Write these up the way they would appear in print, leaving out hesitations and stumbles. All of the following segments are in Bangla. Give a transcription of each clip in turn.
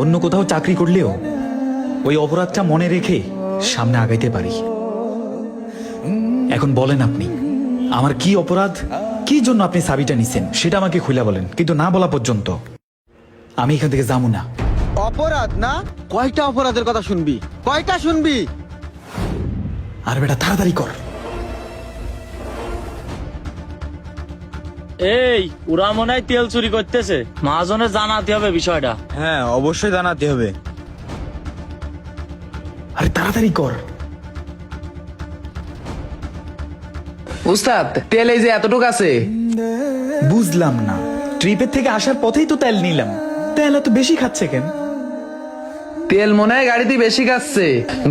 অন্য কোথাও চাকরি করলেও ওই অপরাধটা মনে রেখে সামনে আগাইতে পারি। এখন বলেন আপনি আমার কি অপরাধ, কি জন্য আপনি চাবিটা নিছেন সেটা আমাকে খুলে বলেন, কিন্তু না বলা পর্যন্ত আমি এখান থেকে যাবো না। অপরাধ না? কয়টা অপরাধের কথা শুনবি? কয়টা শুনবি? আর বেটা তাড়াতাড়ি কর। এই ওরা মনে হয় তেল চুরি করতেছে, মহাজনের জানাতে হবে বিষয়টা। হ্যাঁ, অবশ্যই জানাতে হবে। আরে তাড়াতাড়ি কর। উস্তাদ, তেল এই যে এতটুকু আছে। বুঝলাম না, ট্রিপের থেকে আসার পথেই তো তেল নিলাম, তেল এত বেশি খাচ্ছে কেন? তেল মনে হয় গাড়িতে বেশি খাচ্ছে।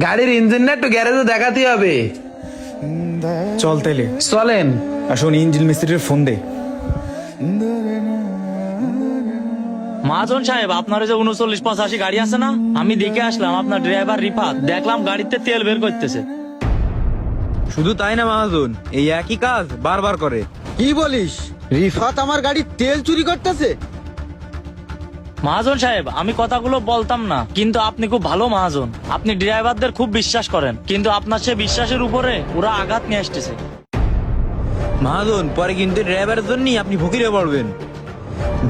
গাড়ির ইঞ্জিনটা একটু গ্যারেজে দেখাতে হবে। চল তাইলে। চলেন। আসুন, ইঞ্জিন মিস্ত্রির ফোন দে। মহাজন সাহেব, আপনার ওই যে 3985 গাড়ি আছে না, আমি দেখে আসলাম আপনার ড্রাইভার রিফাত, দেখলাম গাড়িতে তেল বের করতেছে। শুধু তাই না মহাজন, এই একই কাজ বারবার করে। কি বলিস? রিফাত আমার গাড়ির তেল চুরি করতেছে? মহাজন সাহেব, আমি কথাগুলো বলতাম না, কিন্তু আপনি খুব ভালো মহাজন। আপনি ড্রাইভারদের খুব বিশ্বাস করেন, কিন্তু আপনার সে বিশ্বাসের উপরে ওরা আঘাত নিয়ে আসতেছে। মহাজন, পরে কিন্তু ড্রাইভারের জন্যই আপনি ফকিরে পড়বেন।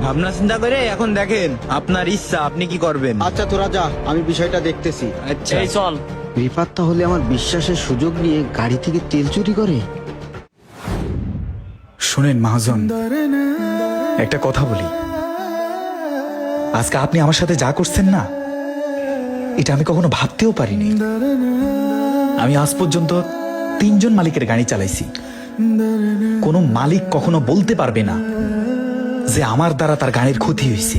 ভাবনা চিন্তা করে এখন দেখেন আপনার ইচ্ছা, আপনি কি করবেন। আচ্ছা তোরা যা, আমি বিষয়টা দেখতেছি। আচ্ছা, এই চল। রিফাত তাহলে আমার বিশ্বাসের সুযোগ নিয়ে গাড়ি থেকে তেল চুরি করে। শুনেন মহাজন, একটা কথা বলি। আজকে আপনি আমার সাথে যা করছেন না, এটা আমি কখনো ভাবতেও পারিনি। আমি আজ পর্যন্ত 3 জন মালিকের গাড়ি চালাইছি। কোনো মালিক কখনো বলতে পারবে না যে আমার দ্বারা তার গাড়ির ক্ষতি হয়েছে।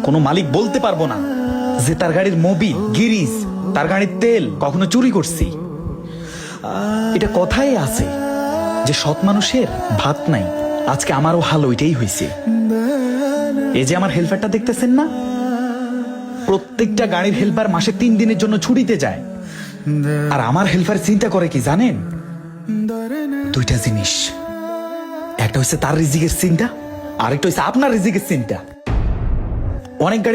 কোনো মালিক বলতে পারবো না যে তার গাড়ির মোবিল, গিরিজ, তার গাড়ির তেল কখনো চুরি করছি। এটা কথাই আছে যে সৎ মানুষের ভাত নাই। আজকে আমারও হাল ওইটাই হয়েছে। এই যে আমার হেল্পারটা দেখতেছেন না, প্রত্যেকটা গাড়ির হেল্পার মাসে 3 দিনের জন্য ছুটিতে যায়। আর আমার হেল্পার চিন্তা করে কি জানেন? 2টা জিনিস। একটা হচ্ছে তার রিজিকের চিন্তা, আরেকটা হচ্ছে আপনার রিজিকের চিন্তা। অনেক গাড়ি